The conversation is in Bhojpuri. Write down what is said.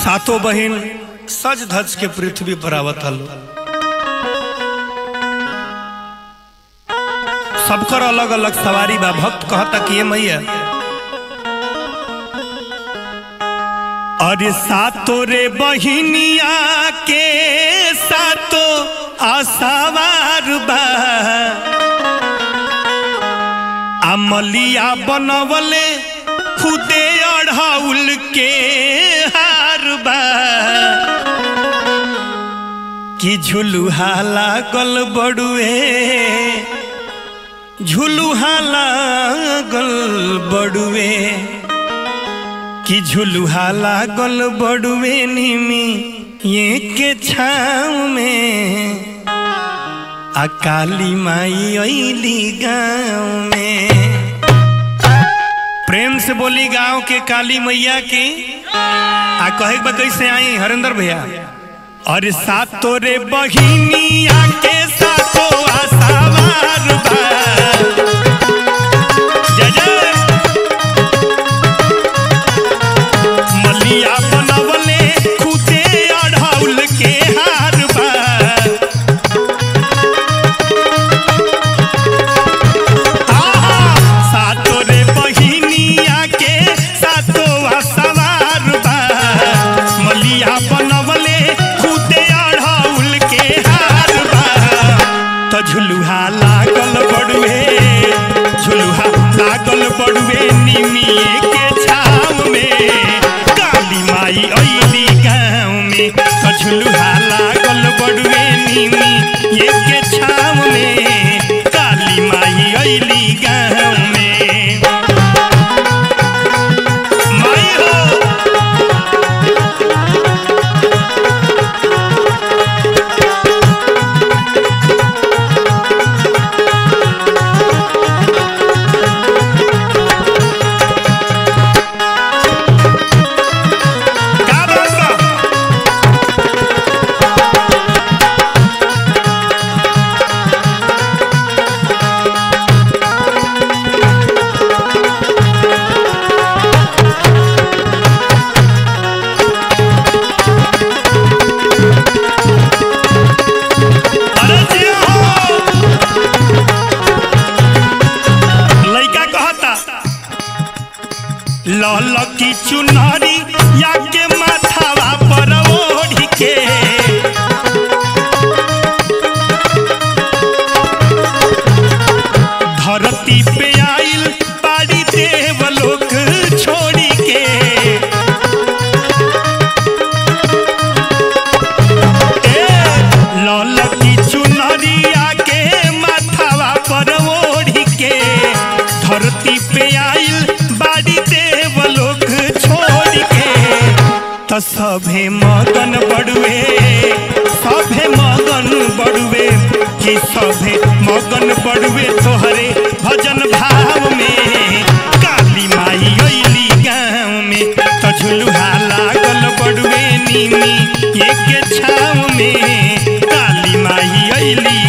सातों बहन सज धज के पृथ्वी पर आवत हल। सबकर अलग अलग सवारी बा। भक्त कहता कि ये मैया अरे सातों रे बहिनिया के सातों आसावार बा, अमलिया बनवले खुदे अढ़ाउल के हार बा, कि झुलुहा लागल बड़ुए, झुलुहा लागल बड़ुए, कि झुलुहा लागल बड़ुए निमी ये के छाँव में, आ काली माई अइली गाँव में। प्रेम से बोली गांव के काली मैया की। आ कहे बा कैसे आई हरेंद्र भैया। और सातों रे बहिनिया के सातों आसावार बा, जय जय मलिया बनवले खुदे अढ़ाउल के हार बा, सातों रे बहिनिया के सातों आसावार बा, मलिया बनवले खुदे अढ़ाउल के हार बा। तो झुलुहा लागल बड़ुए, झुलुहा लागल बड़ुए निमिये के छाव में, काली माई अइली गाँव में। तो झुलुहा लागल बड़ुए निमिये के छाव में, काली माई अइली गाँव में। माई हो लाल की चुनरी या के माथावा पर ओढ़ के, धरती पे आइल बाड़ी देवलोक छोड़ी के। लाल की चुनरी या के माथावा पर ओढ़ के, धरती पे आइल बाड़ी देवलोक छोड़ के। तो सभे मगन बड़ुए, सभे मगन बड़ुए, कि सभे मगन बड़ुए तोहरे भजन भाव में, काली माई अइली गाँव में। तो झुलुहा लागल बड़ुए निमी ये के छाँव में, काली माई अइली